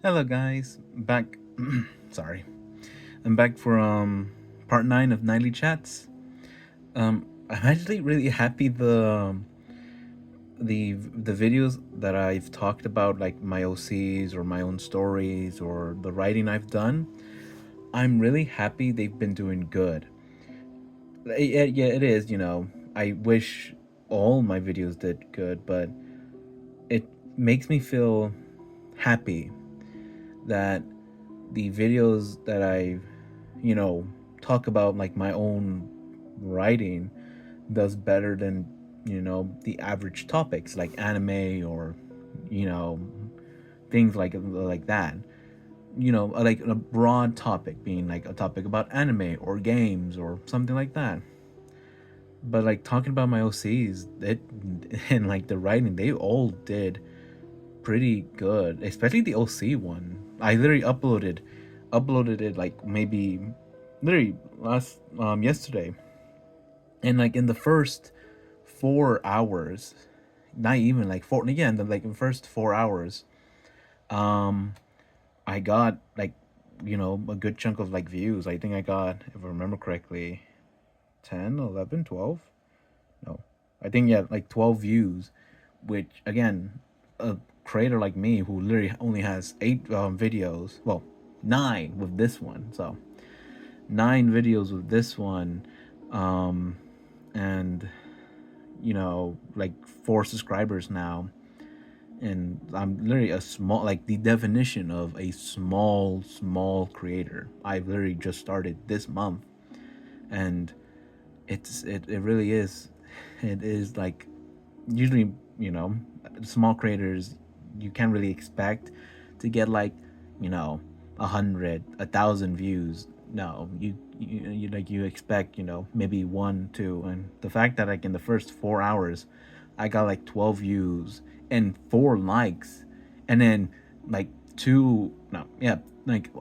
Hello guys, back. Sorry, I'm back for part 9 of Nightly Chats. I'm actually really happy the videos that I've talked about, like my OCs or my own stories or the writing I've done. I'm really happy they've been doing good. Yeah, it is. I wish all my videos did good, but it makes me feel happy that the videos that I, you know, talk about like my own writing does better than, the average topics like anime or, you know, things like that. Like a broad topic being like a topic about anime or games or something like that. But like talking about my OCs, it and like the writing, they all did pretty good, especially the OC one. I literally uploaded it like maybe literally last yesterday, and like in the first 4 hours, not even like four again, like in the first 4 hours, um, I got like a good chunk of like views. I think I got, if I remember correctly, 10, 11, 12. No, I think yeah, like 12 views, which again, a creator like me who literally only has 8 videos, well, 9 with this one, so 9 videos with this one, um, and like 4 subscribers now, and I'm literally a small, like the definition of a small creator. I've literally just started this month, and it really is. It is like usually small creators, you can't really expect to get like 100, 1,000 views. No, you expect maybe one, two, and the fact that like in the first 4 hours I got like 12 views and 4 likes, and then like two, no, yeah, like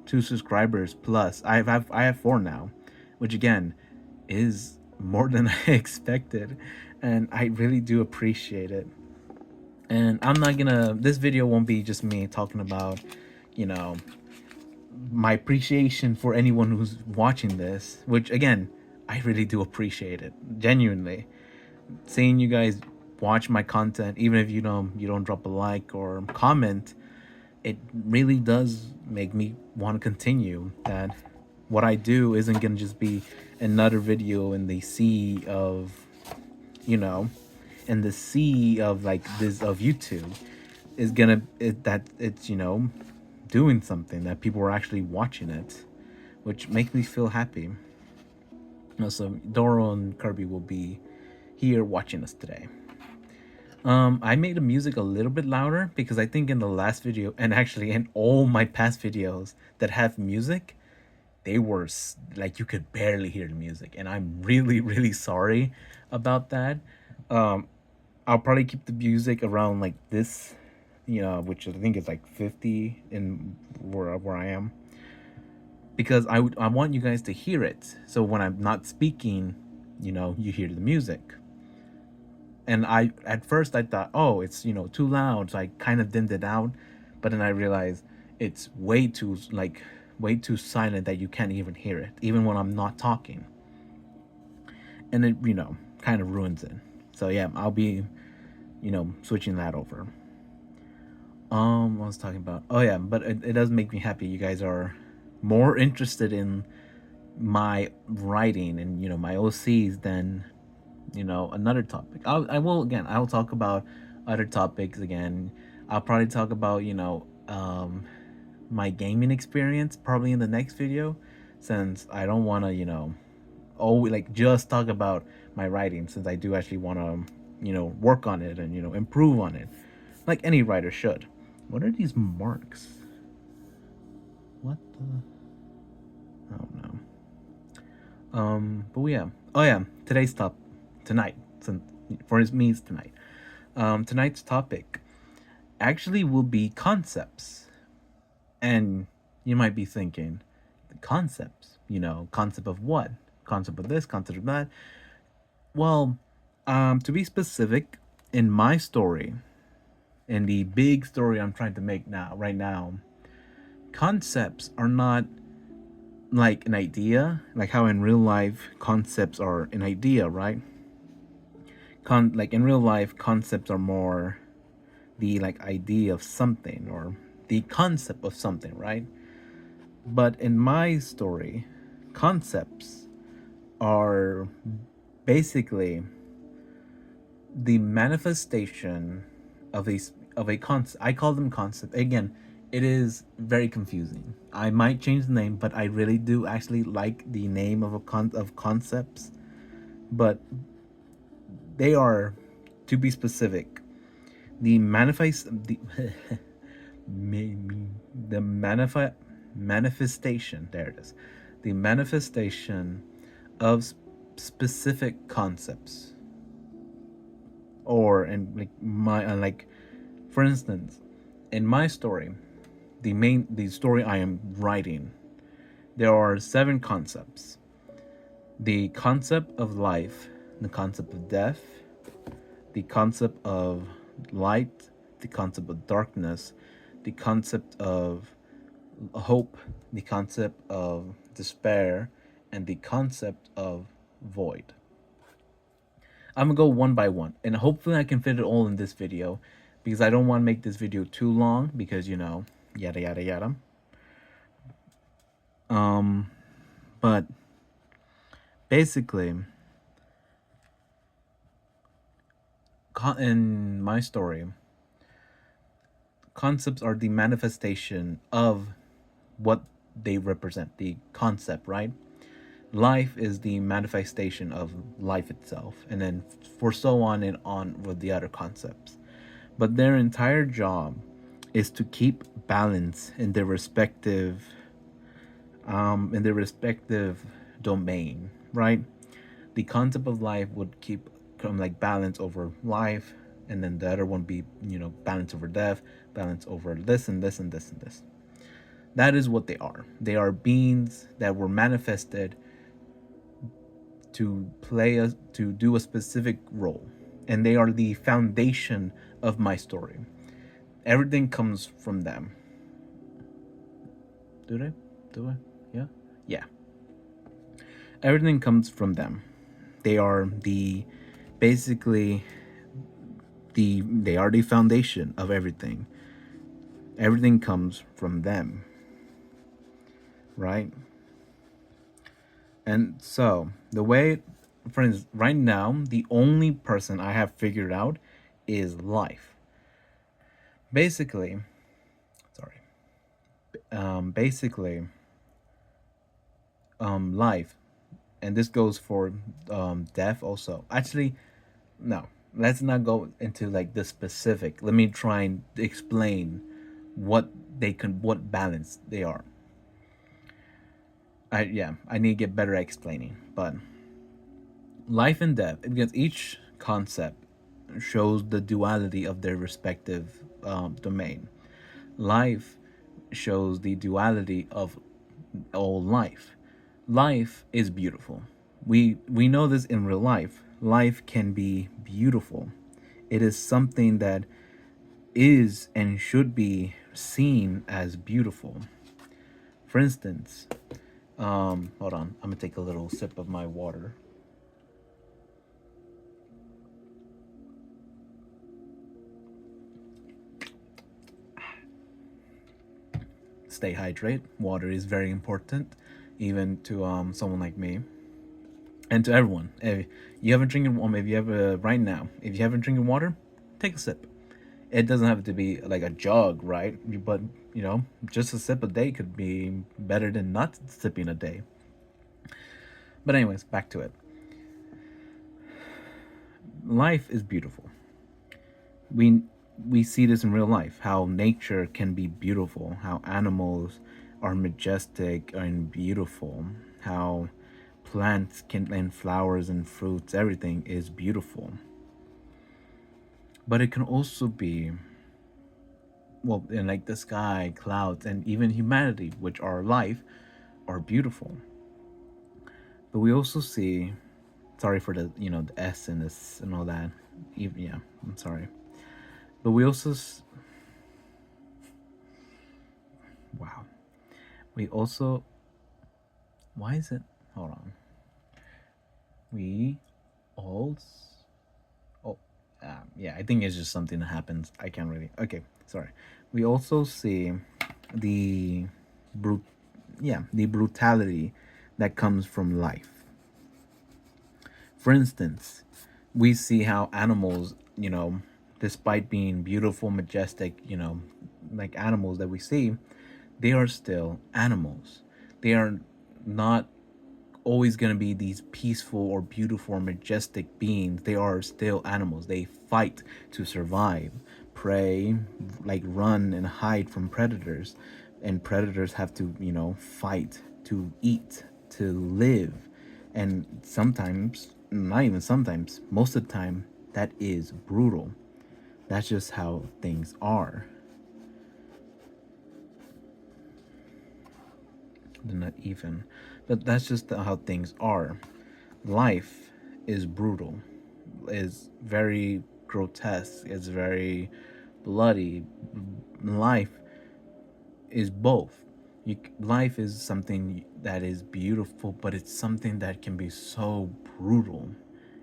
2 subscribers plus. I have 4 now, which again is more than I expected, and I really do appreciate it. And I'm not gonna. This video won't be just me talking about, you know, my appreciation for anyone who's watching this. Which again, I really do appreciate it genuinely. Seeing you guys watch my content, even if you don't drop a like or comment, it really does make me want to continue. That what I do isn't gonna just be another video in the sea of, you know, in the sea of like this of YouTube, is gonna that it's doing something, that people are actually watching it, which makes me feel happy. So Doro and Kirby will be here watching us today. I made the music a little bit louder because I think in the last video, and actually in all my past videos that have music, they were like you could barely hear the music, and I'm really really sorry about that. Um, I'll probably keep the music around like this, which I think is like 50 in where I am, because I want you guys to hear it. So when I'm not speaking, you hear the music. And I at first I thought, oh, it's too loud, so I kind of dimmed it down, but then I realized it's way too silent that you can't even hear it, even when I'm not talking, and it kind of ruins it. So yeah, I'll be switching that over. What I was talking about? Oh yeah, but it does make me happy. You guys are more interested in my writing and my OCs than another topic. I will again. I will talk about other topics again. I'll probably talk about my gaming experience probably in the next video, since I don't want to always like just talk about my writing, since I do actually want to work on it and improve on it, like any writer should. What are these marks? What the? I don't know. But yeah. Oh yeah. Tonight. Since for me it's tonight. Tonight's topic actually will be concepts, and you might be thinking, concepts. Concept of what? Concept of this. Concept of that. Well, to be specific, in my story, And the big story I'm trying to make now, right now, concepts are not like an idea, like how in real life concepts are an idea, right? Like in real life, concepts are more the like idea of something or the concept of something, right? But in my story, concepts are basically the manifestation of a concept. I call them concept. Again, it is very confusing. I might change the name, but I really do actually like the name of of concepts. But they are, to be specific, the manifest the the manifestation. There it is, the manifestation of specific concepts, or and like my like, for instance, in my story, the story I am writing, there are 7 concepts: the concept of life, the concept of death, the concept of light, the concept of darkness, the concept of hope, the concept of despair, and the concept of void. I'm gonna go one by one, and hopefully I can fit it all in this video, because I don't want to make this video too long, because yada yada yada. Um, but basically, in my story, concepts are the manifestation of what they represent, the concept, right? Life is the manifestation of life itself, and then for so on and on with the other concepts. But their entire job is to keep balance in their respective domain, right? The concept of life would keep like balance over life, and then the other one be balance over death, balance over this and this and this and this. That is what they are. They are beings that were manifested to do a specific role, and they are the foundation of my story. Everything comes from them. Do they? Do I? Yeah. Yeah. Everything comes from them. They are basically they are the foundation of everything. Everything comes from them, right? And so the way, friends, right now, the only person I have figured out is life. Basically, sorry. Basically, life, and this goes for death also. Actually, no. Let's not go into like the specific. Let me try and explain what balance they are. I need to get better at explaining, but life and death, because each concept shows the duality of their respective domain. Life shows the duality of all life. Life is beautiful. We know this in real life. Life can be beautiful. It is something that is and should be seen as beautiful. For instance, hold on, I'm gonna take a little sip of my water. Stay hydrated. Water is very important, even to someone like me, and to everyone. If you haven't drinking, if you have right now, if you haven't drinking water, take a sip. It doesn't have to be like a jug, right? But just a sip a day could be better than not sipping a day. But anyways, back to it. Life is beautiful. We we see this in real life, how nature can be beautiful, how animals are majestic and beautiful, how plants can and flowers and fruits, everything is beautiful. But it can also be, well, in like the sky, clouds, and even humanity, which are life, are beautiful. But we also see, sorry for the the S and this and all that. Yeah, I'm sorry. But we also wow. We also, why is it, hold on. We also, oh, yeah, I think it's just something that happens. I can't really, okay, sorry. We also see the brute, yeah, the brutality that comes from life. For instance, we see how animals, despite being beautiful, majestic, like animals that we see, they are still animals. They are not always going to be these peaceful or beautiful or majestic beings. They are still animals. They fight to survive, prey, like run and hide from predators. And predators have to, fight to eat, to live. And sometimes, not even sometimes, most of the time, that is brutal. That's just how things are. They're not even. But that's just how things are. Life is brutal, is very grotesque, it's very bloody. Life is both. Life is something that is beautiful, but it's something that can be so brutal.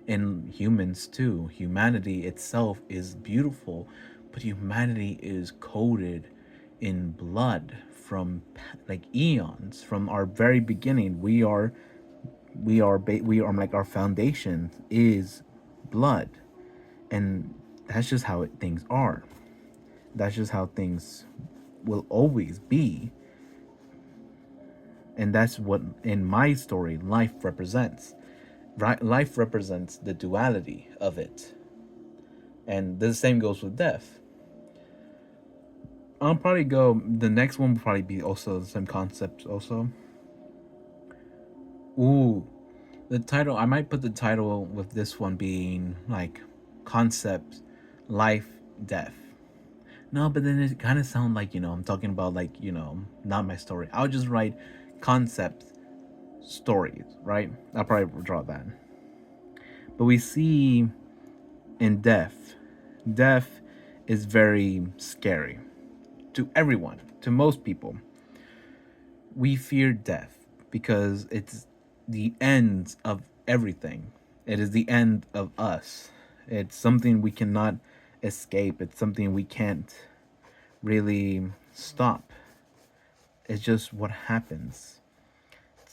In humans too, humanity itself is beautiful, but humanity is coated in blood from like eons, from our very beginning. We are like our foundation is blood, and that's just how things are. That's just how things will always be. And that's what in my story life represents. Right, life represents the duality of it, and the same goes with death. I'll probably go, the next one will probably be also the same concept also. Ooh, the title, I might put the title with this one being like concept, life, death. No, but then it kind of sounds like, I'm talking about like, not my story. I'll just write concept stories, right? I'll probably draw that. But we see in death, death is very scary to everyone, to most people. We fear death because it's the end of everything. It is the end of us. It's something we cannot escape. It's something we can't really stop. It's just what happens.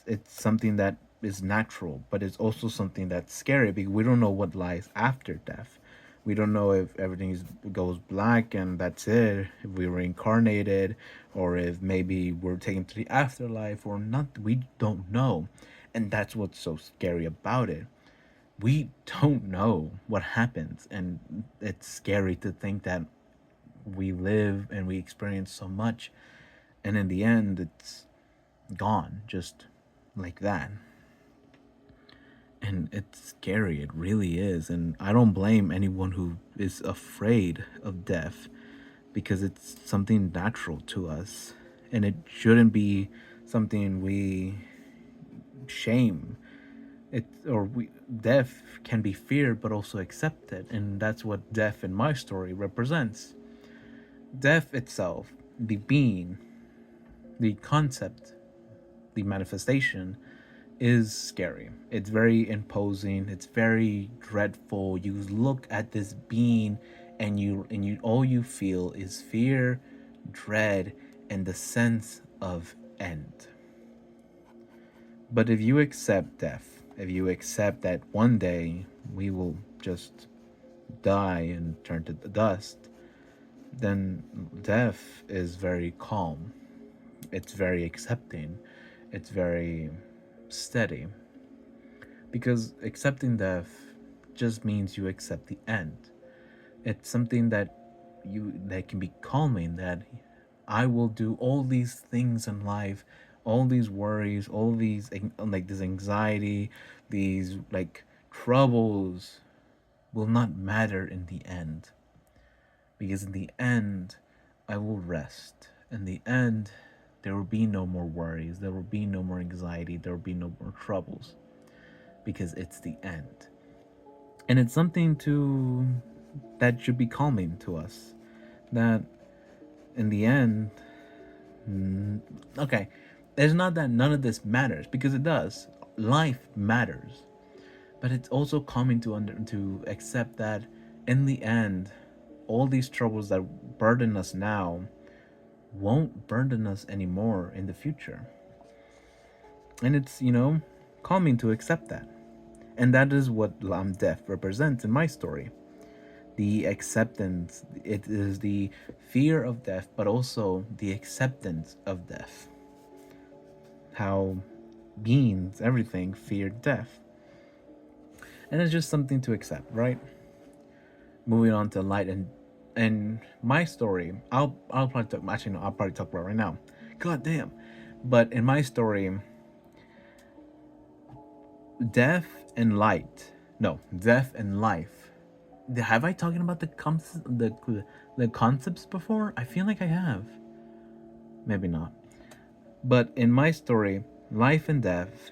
It's something that is natural, but it's also something that's scary because we don't know what lies after death. We don't know if goes black and that's it, if we were reincarnated, or if maybe we're taken to the afterlife or not. We don't know. And that's what's so scary about it. We don't know what happens. And it's scary to think that we live and we experience so much. And in the end, it's gone just like that. And it's scary, it really is. And I don't blame anyone who is afraid of death because it's something natural to us, and it shouldn't be something we shame. It or we Death can be feared but also accepted, and that's what death in my story represents. Death itself, the being, the concept, the manifestation, is scary. It's very imposing. It's very dreadful. You look at this being, and you all you feel is fear, dread, and the sense of end. But if you accept death, if you accept that one day we will just die and turn to dust, then death is very calm. It's very accepting. It's very steady. Because accepting death just means you accept the end. It's something that can be calming, that I will do all these things in life, all these worries, all these like this anxiety, these like troubles will not matter in the end. Because in the end, I will rest. In the end, there will be no more worries, there will be no more anxiety, there will be no more troubles, because it's the end. And it's something to that should be calming to us. that in the end, okay, it's not that none of this matters, because it does. Life matters, but it's also coming to accept that in the end, all these troubles that burden us now won't burden us anymore in the future. And it's, calming to accept that. And that is what death represents in my story. The acceptance, it is the fear of death, but also the acceptance of death. How beings, everything, feared death. And it's just something to accept, right? Moving on to light and my story, I'll probably talk, actually no, I'll probably talk about it right now. God damn. But in my story, death and light, no, death and life. Have I talking about the concepts before? I feel like I have. Maybe not. But in my story, life and death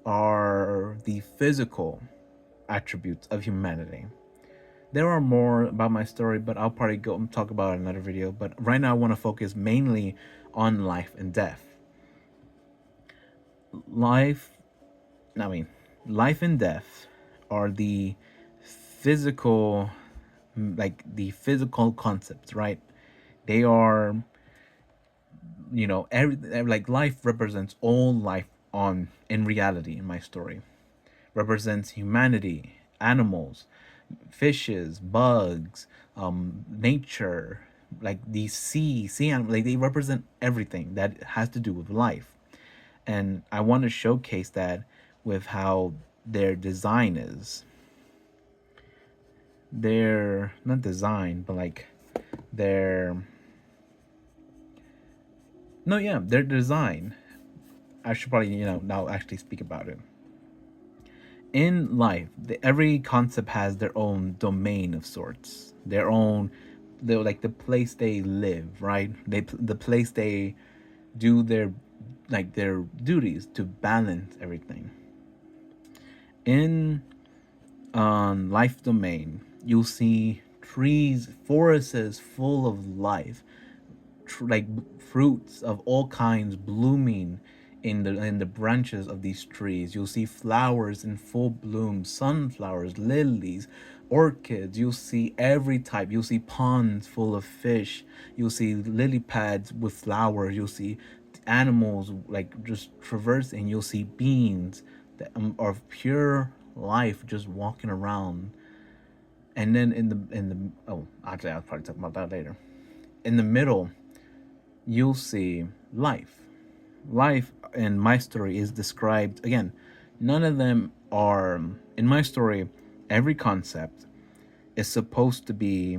are the physical attributes of humanity. There are more about my story, but I'll probably go and talk about it in another video. But right now, I want to focus mainly on life and death. Life, I mean, life and death are the physical, like the physical concepts, right? They are, like life represents all life on in reality in my story. Represents humanity, animals, fishes, bugs, nature, like the sea animal, like they represent everything that has to do with life. And I want to showcase that with how their design is. Their not design, but like their no, yeah, their design. I should probably now actually speak about it. In life, every concept has their own domain of sorts, their own, like the place they live, right? The place they do their duties to balance everything. In life domain, you'll see trees, forests full of life, like fruits of all kinds blooming in the branches of these trees. You'll see flowers in full bloom, sunflowers, lilies, orchids. You'll see every type. You'll see ponds full of fish. You'll see lily pads with flowers. You'll see animals like just traversing. You'll see beings that are of pure life just walking around. And then actually I'll probably talk about that later. In the middle, you'll see life. Life in my story is described again. None of them are in my story. Every concept is supposed to be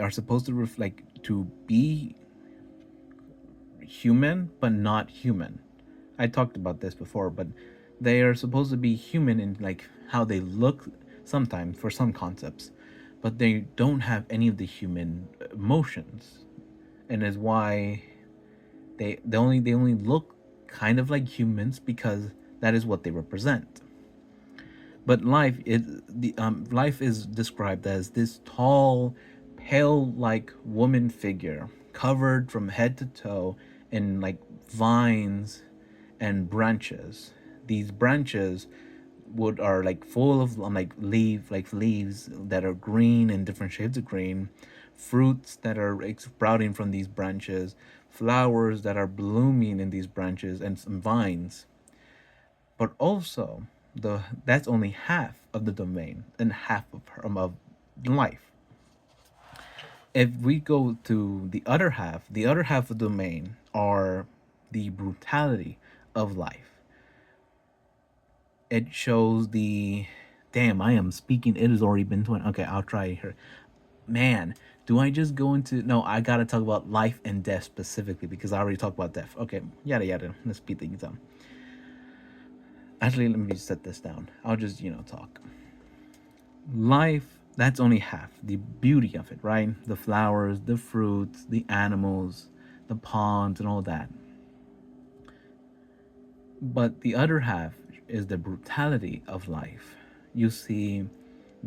are supposed to reflect to be human but not human. I talked about this before, but they are supposed to be human in like how they look sometimes for some concepts, but they don't have any of the human emotions, and is why they only look kind of like humans because that is what they represent. But life is described as this tall, pale like woman figure covered from head to toe in like vines and branches. These branches would are like full of like leaves that are green and different shades of green, fruits that are sprouting from these branches, flowers that are blooming in these branches, and some vines. But also, that's only half of the domain and half of life. If we go to the other half of the domain are the brutality of life. It shows the damn. I am speaking. It has already been 20. Okay, I'll try here. Man, do I just go into no? I gotta talk about life and death specifically because I already talked about death. Okay, yada yada. Let's speed things up. Actually, let me set this down. I'll just talk. Life, that's only half the beauty of it, right? The flowers, the fruits, the animals, the ponds, and all that. But the other half is the brutality of life. You see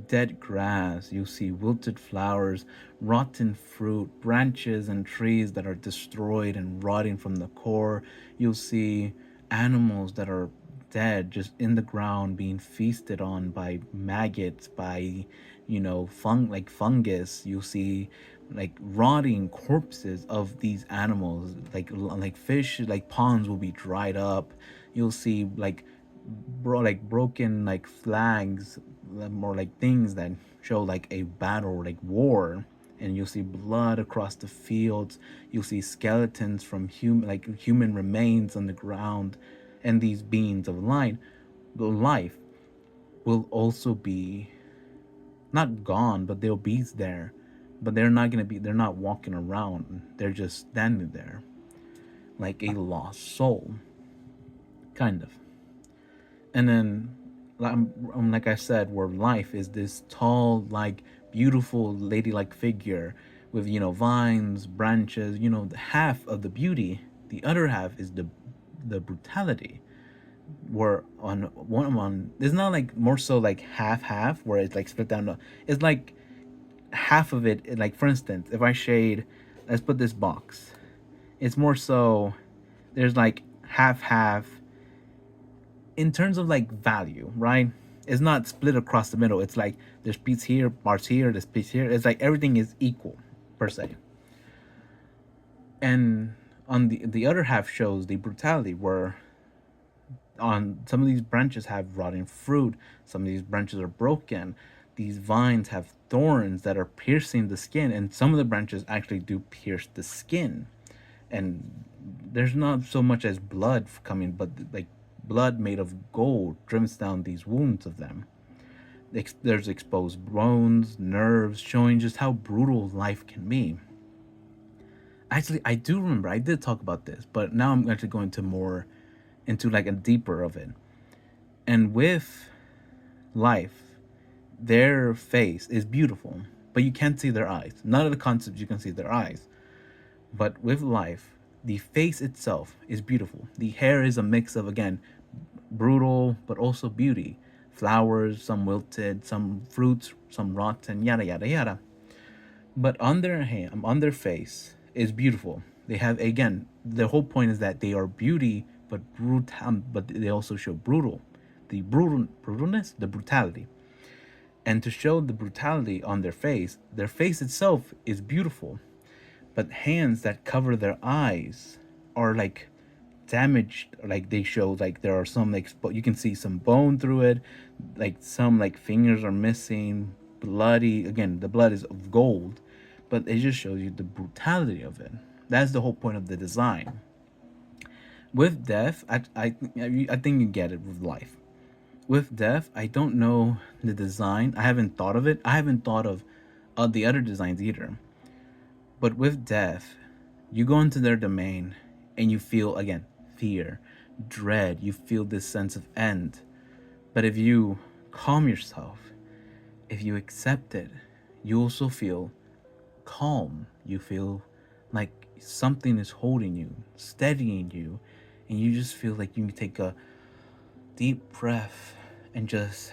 dead grass, you'll see wilted flowers, rotten fruit, branches and trees that are destroyed and rotting from the core. You'll see animals that are dead just in the ground being feasted on by maggots, by like fungus. You'll see like rotting corpses of these animals, like fish, like ponds will be dried up. You'll see like like broken like flags, more like things that show like a battle, like war. And you'll see blood across the fields. You'll see skeletons from human remains on the ground. And these beings of light, the life, will also be not gone, but they'll be there. But they're not walking around. They're just standing there like a lost soul, kind of. And then, like I said, where life is this tall, like beautiful, ladylike figure with vines, branches. The half of the beauty, the other half is the brutality. Where on one on, it's not like more so like half where it's like split down. It's like half of it. Like for instance, if I shade, let's put this box. It's more so there's like half in terms of like value, right? It's not split across the middle. It's like there's piece here, parts here, this piece here. It's like everything is equal per se. And on the other half shows the brutality where on some of these branches have rotting fruit, some of these branches are broken, these vines have thorns that are piercing the skin, and some of the branches actually do pierce the skin. And there's not so much as blood coming, but like blood made of gold drips down these wounds of them. There's exposed bones, nerves, showing just how brutal life can be. Actually, I do remember I did talk about this, but now I'm actually going to more into like a deeper of it. And with life, their face is beautiful, but you can't see their eyes. None of the concepts you can see their eyes. But with life, the face itself is beautiful. The hair is a mix of, again, brutal but also beauty. Flowers, some wilted, some fruits, some rotten, yada yada yada. But on their face is beautiful. They have, again, the whole point is that they are beauty, but brutal, but they also show brutal, the brutalness, the brutality. And to show the brutality on their face itself is beautiful, but hands that cover their eyes are like damaged. Like they show like there are some like you can see some bone through it, like some like fingers are missing, bloody. Again, the blood is of gold, but it just shows you the brutality of it. That's the whole point of the design. With death, I think you get it with life. With death, I don't know the design. I haven't thought of it. I haven't thought of the other designs either. But with death, you go into their domain and you feel, again, fear, dread. You feel this sense of end. But if you calm yourself, if you accept it, you also feel calm. You feel like something is holding you, steadying you, and you just feel like you can take a deep breath and just.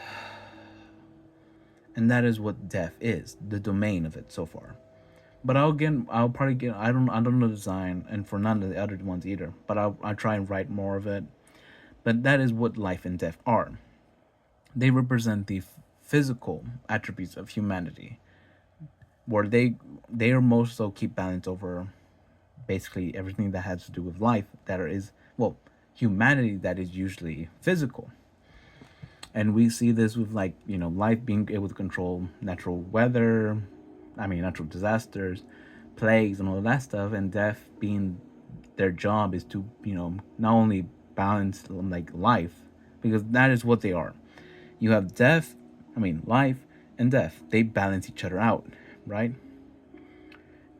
And that is what death is, the domain of it so far. But I'll probably get. I don't know the design, and for none of the other ones either. But I'll try and write more of it. But that is what life and death are. They represent the physical attributes of humanity, where they are most so keep balance over basically everything that has to do with life that is, well, humanity that is usually physical. And we see this with like life being able to control natural weather, I mean natural disasters, plagues and all that stuff, and death being their job is to not only balance like life, because that is what they are. You have death, I mean life and death, they balance each other out, right?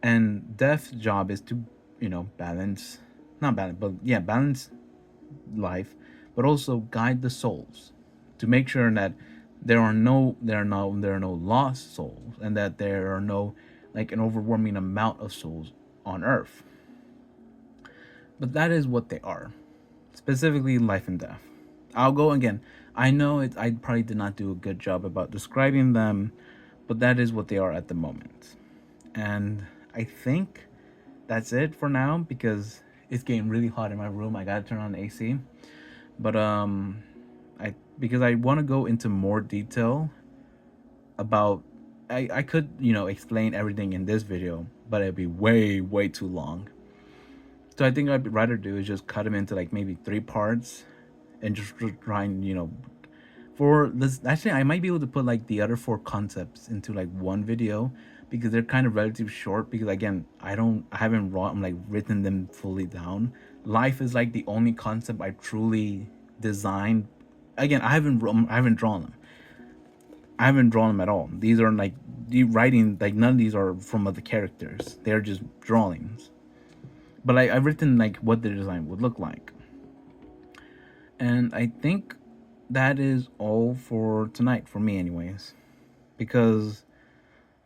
And death's job is to balance, not balance, but yeah, balance life, but also guide the souls to make sure that there are no lost souls, and that there are no like an overwhelming amount of souls on earth. But that is what they are, specifically life and death. I'll go again. I know I probably did not do a good job about describing them, but that is what they are at the moment. And I think that's it for now because it's getting really hot in my room. I gotta turn on the AC. But I because I want to go into more detail about I could, explain everything in this video, but it'd be way too long. So I think I'd rather do is just cut them into like maybe 3 parts and just try and, for this actually I might be able to put like the other 4 concepts into like one video because they're kind of relatively short because again I haven't like written them fully down. Life is like the only concept I truly designed. Again, I haven't drawn them. I haven't drawn them at all. These are like the writing, like none of these are from other characters. They're just drawings. But I've written like what the design would look like. And I think that is all for tonight for me anyways. Because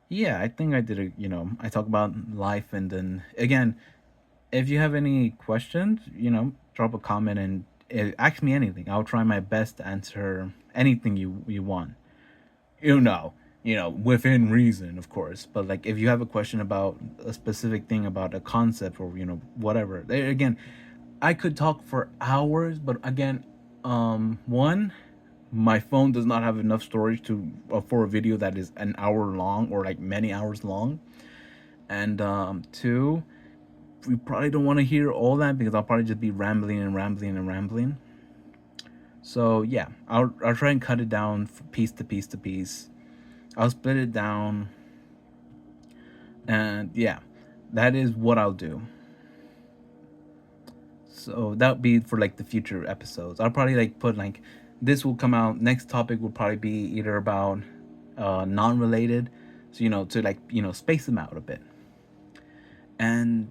yeah, I think I did I talk about life and then again, if you have any questions, drop a comment and ask me anything. I'll try my best to answer anything you want. you know within reason, of course. But like if you have a question about a specific thing, about a concept, or whatever, again, I could talk for hours. But again, one, my phone does not have enough storage to for a video that is an hour long or like many hours long. And two, we probably don't want to hear all that because I'll probably just be rambling and rambling and rambling. So yeah, I'll try and cut it down piece to piece to piece. I'll split it down, and yeah, that is what I'll do. So that'll be for like the future episodes. I'll probably like put like this will come out. Next topic will probably be either about non-related, so to like space them out a bit. And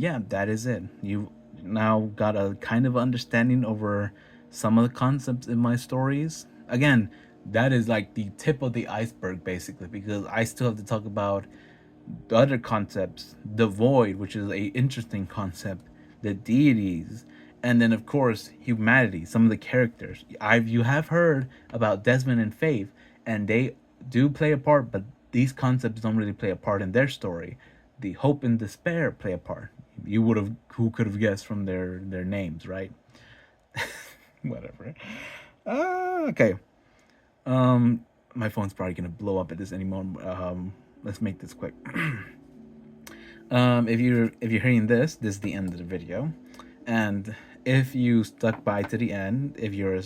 yeah, that is it. You now got a kind of understanding over some of the concepts in my stories. Again, that is like the tip of the iceberg basically because I still have to talk about the other concepts, the void, which is a interesting concept, the deities, and then of course humanity, some of the characters. You have heard about Desmond and Faith, and they do play a part, but these concepts don't really play a part in their story. The hope and despair play a part. Who could have guessed from their names, right? Whatever. Okay. My phone's probably gonna blow up at this anymore. Let's make this quick. If you're hearing this is the end of the video, and if you stuck by to the end, if you're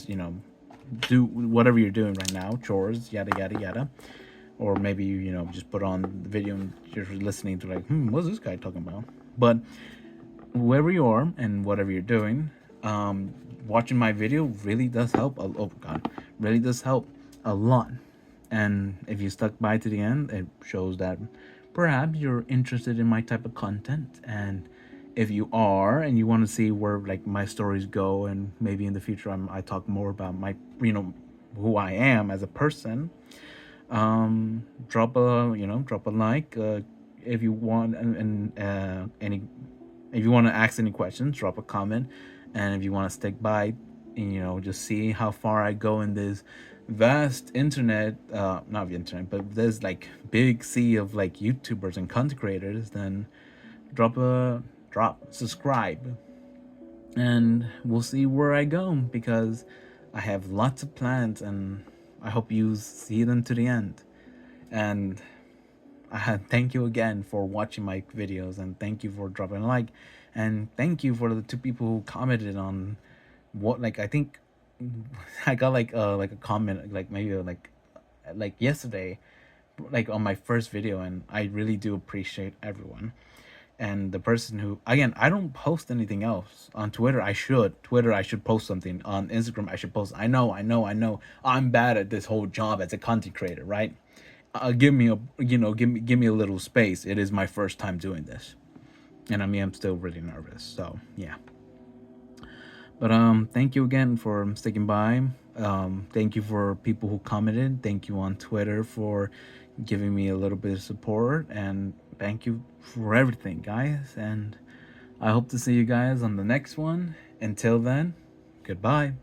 do whatever you're doing right now, chores, yada yada yada, or maybe you just put on the video and you're listening to like, what's this guy talking about? But whoever you are and whatever you're doing, watching my video really does help. Oh God, really does help a lot. And if you stuck by to the end, it shows that perhaps you're interested in my type of content. And if you are and you want to see where like my stories go, and maybe in the future I talk more about my who I am as a person, drop a like, if you want, and any if you want to ask any questions, drop a comment. And if you want to stick by and just see how far I go in this vast internet, not the internet, but there's like big sea of like YouTubers and content creators, then subscribe, and we'll see where I go because I have lots of plans, and I hope you see them to the end. And thank you again for watching my videos, and thank you for dropping a like, and thank you for the 2 people who commented on what, like, I think I got like a comment like maybe like yesterday, like on my first video, and I really do appreciate everyone. And the person who, again, I don't post anything else on Twitter. I should post something. On Instagram I should post. I know I'm bad at this whole job as a content creator, right? Give me a little space. It is my first time doing this, and I'm still really nervous. So yeah. But thank you again for sticking by. Thank you for people who commented. Thank you on Twitter for giving me a little bit of support, and thank you for everything, guys. And I hope to see you guys on the next one. Until then, goodbye.